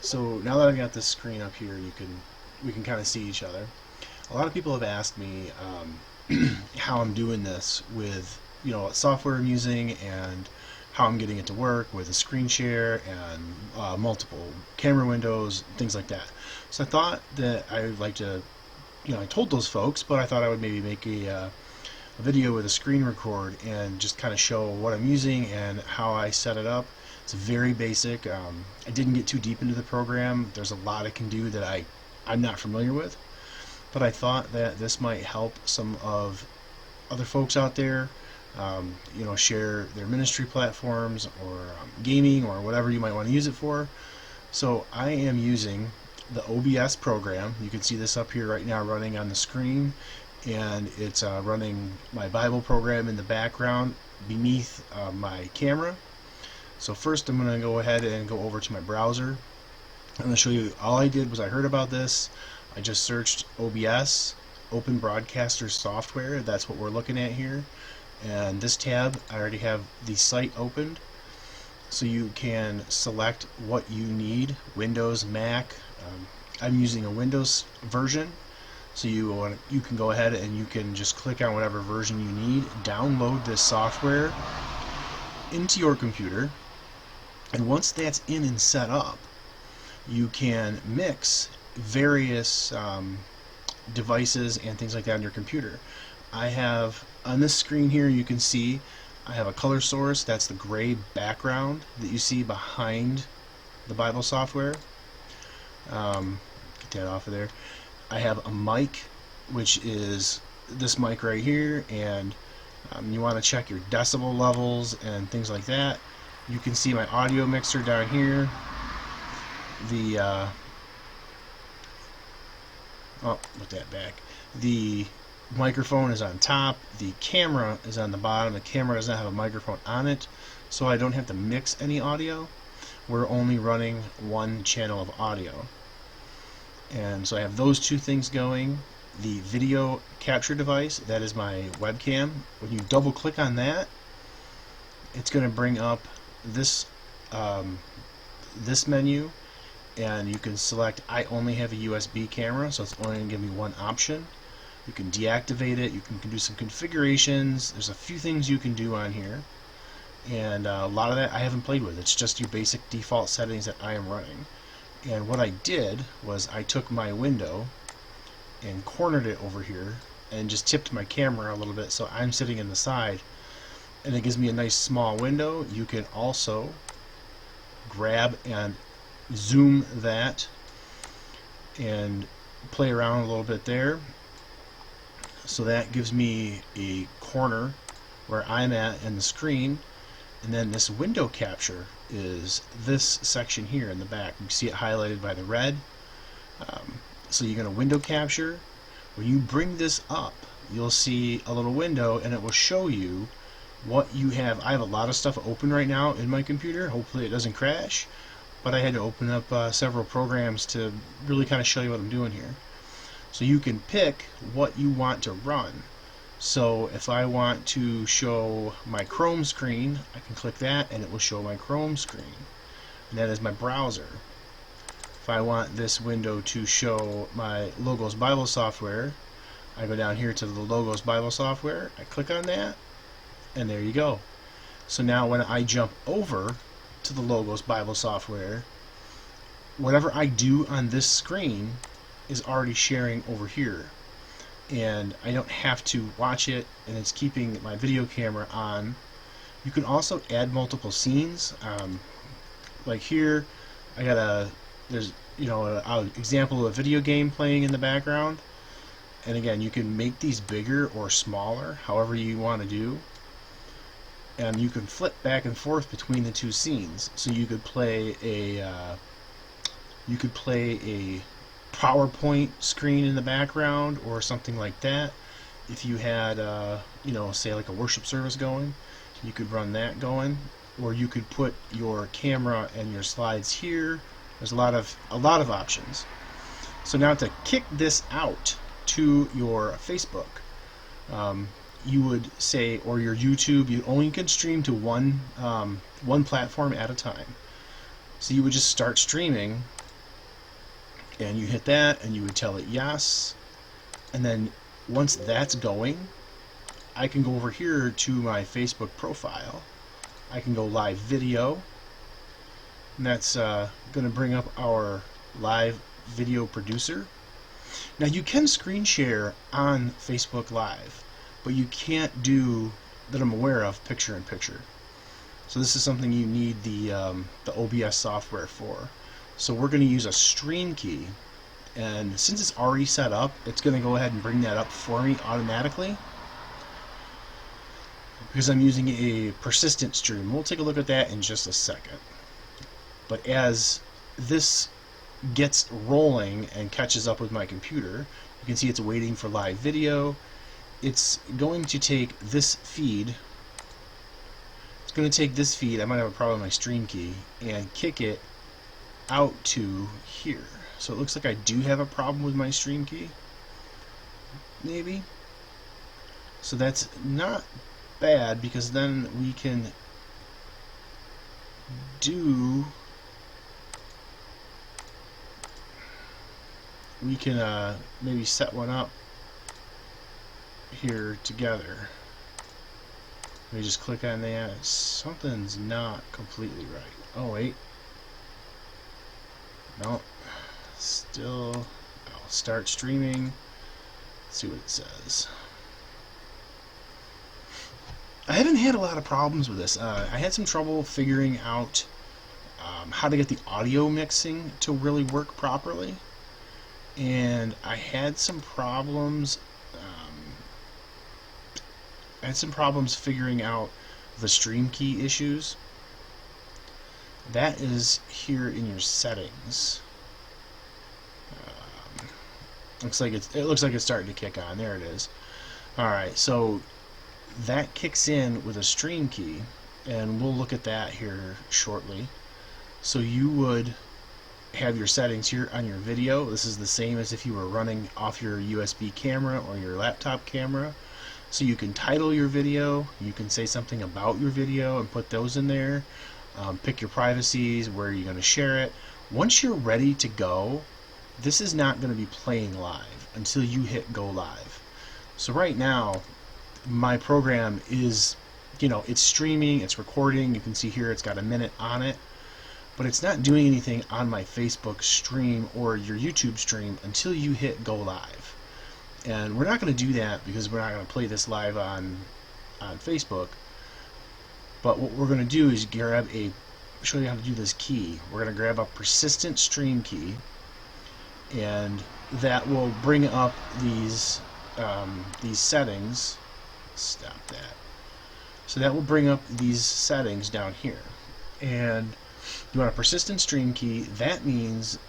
So now that I've got this screen up here, we can kind of see each other. A lot of people have asked me how I'm doing this with what software I'm using and how I'm getting it to work with a screen share and multiple camera windows, things like that. So I thought that I would like to, I told those folks, but I thought I would maybe make a video with a screen record and just kind of show what I'm using and how I set it up. It's very basic. I didn't get too deep into the program. There's a lot I can do that I'm not familiar with, but I thought that this might help some of other folks out there, share their ministry platforms or gaming or whatever you might want to use it for. So I am using the OBS program. You can see this up here right now running on the screen, and it's running my Bible program in the background beneath my camera. So first I'm going to go ahead and go over to my browser. I'm going to show you, all I did was I heard about this. I just searched OBS, Open Broadcaster Software. That's what we're looking at here. And this tab, I already have the site opened. So you can select what you need, Windows, Mac. I'm using a Windows version. So you can go ahead and you can just click on whatever version you need, download this software into your computer, and once that's in and set up, you can mix various devices and things like that on your computer. I have, on this screen here, you can see I have a color source. That's the gray background that you see behind the Bible software. Get that off of there. I have a mic, which is this mic right here, and you want to check your decibel levels and things like that. You can see my audio mixer down here. Put that back. The microphone is on top. The camera is on the bottom. The camera does not have a microphone on it, so I don't have to mix any audio. We're only running one channel of audio. And so I have those two things going. The video capture device, that is my webcam. When you double click on that, it's going to bring up this this menu, and you can select I only have a USB camera, so it's only going to give me one option. You can deactivate it, you can do some configurations. There's a few things you can do on here, and a lot of that I haven't played with. It's just your basic default settings that I am running. And what I did was I took my window and cornered it over here and just tipped my camera a little bit so I'm sitting in the side, and it gives me a nice small window. You can also grab and zoom that and play around a little bit there. So that gives me a corner where I'm at in the screen, and then this window capture is this section here in the back. You see it highlighted by the red. So you're going to window capture. When you bring this up, you'll see a little window, and it will show you what you have. I have a lot of stuff open right now in my computer. Hopefully it doesn't crash, but I had to open up several programs to really kind of show you what I'm doing here. So you can pick what you want to run. So if I want to show my Chrome screen, I can click that and it will show my Chrome screen. And that is my browser. If I want this window to show my Logos Bible software, I go down here to the Logos Bible software, I click on that, and there you go. So now when I jump over to the Logos Bible software, whatever I do on this screen is already sharing over here, and I don't have to watch it, and it's keeping my video camera on. You can also add multiple scenes. Like here, I got there's an example of a video game playing in the background, and again, you can make these bigger or smaller, however you want to do, and you can flip back and forth between the two scenes. So you could play a PowerPoint screen in the background or something like that. If you had say like a worship service going, you could run that going, or you could put your camera and your slides here. There's a lot of options. So now to kick this out to your Facebook, you would say, or your YouTube, you only can stream to one platform at a time. So you would just start streaming and you hit that and you would tell it yes, and then once that's going, I can go over here to my Facebook profile. I can go live video, and that's going to bring up our live video producer. Now you can screen share on Facebook Live, but you can't do, that I'm aware of, picture-in-picture. So this is something you need the OBS software for. So we're going to use a stream key, and since it's already set up, it's going to go ahead and bring that up for me automatically, because I'm using a persistent stream. We'll take a look at that in just a second. But as this gets rolling and catches up with my computer, you can see it's waiting for live video. It's going to take this feed. It's going to take this feed. I might have a problem with my stream key, and kick it out to here. So it looks like I do have a problem with my stream key, maybe. So that's not bad, because then we can do, maybe set one up here together. Let me just click on that. Something's not completely right. Oh wait, no, still. I'll start streaming. Let's see what it says. I haven't had a lot of problems with this. I had some trouble figuring out how to get the audio mixing to really work properly, and I had some problems. Figuring out the stream key issues. That is here in your settings. It looks like it's starting to kick on. There it is. All right, so that kicks in with a stream key, and we'll look at that here shortly. So you would have your settings here on your video. This is the same as if you were running off your USB camera or your laptop camera. So you can title your video, you can say something about your video and put those in there. Pick your privacies, where you're going to share it. Once you're ready to go, this is not going to be playing live until you hit go live. So right now, my program is, it's streaming, it's recording. You can see here it's got a minute on it, but it's not doing anything on my Facebook stream or your YouTube stream until you hit go live. And we're not going to do that because we're not going to play this live on Facebook. But what we're going to do is show you how to do this key. We're going to grab a persistent stream key, and that will bring up these settings. Stop that. So that will bring up these settings down here. And you want a persistent stream key. That means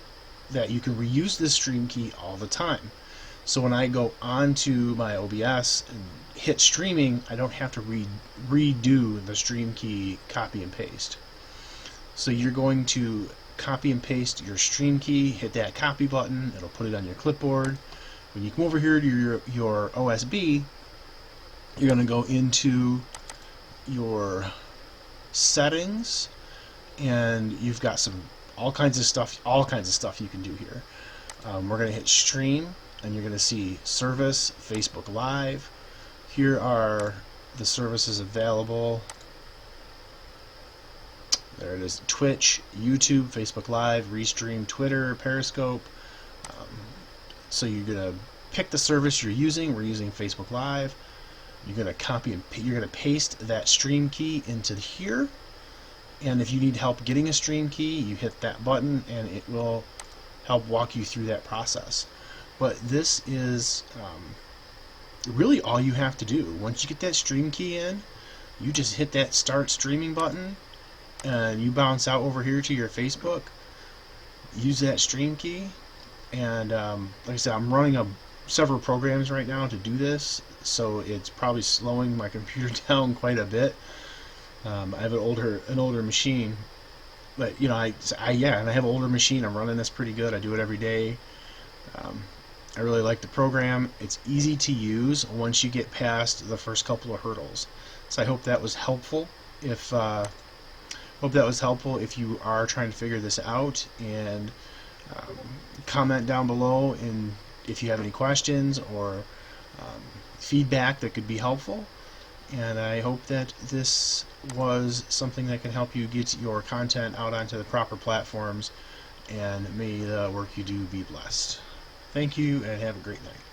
that you can reuse this stream key all the time. So when I go onto my OBS and hit streaming, I don't have to redo the stream key copy and paste. So you're going to copy and paste your stream key, hit that copy button, it'll put it on your clipboard. When you come over here to your OSB, you're going to go into your settings, and you've got all kinds of stuff you can do here. We're going to hit stream, and you're going to see service, Facebook Live. Here are the services available. There it is: Twitch, YouTube, Facebook Live, Restream, Twitter, Periscope. So you're going to pick the service you're using. We're using Facebook Live. You're going to paste that stream key into here. And if you need help getting a stream key, you hit that button and it will help walk you through that process. But this is really all you have to do. Once you get that stream key in, you just hit that start streaming button and you bounce out over here to your Facebook, use that stream key, and like I said, I'm running several programs right now to do this, so it's probably slowing my computer down quite a bit. I have an older machine, but and I have an older machine. I'm running this pretty good. I do it every day. I really like the program. It's easy to use once you get past the first couple of hurdles. So I hope that was helpful. If you are trying to figure this out, and Comment down below if you have any questions or feedback that could be helpful. And I hope that this was something that can help you get your content out onto the proper platforms, and may the work you do be blessed. Thank you, and have a great night.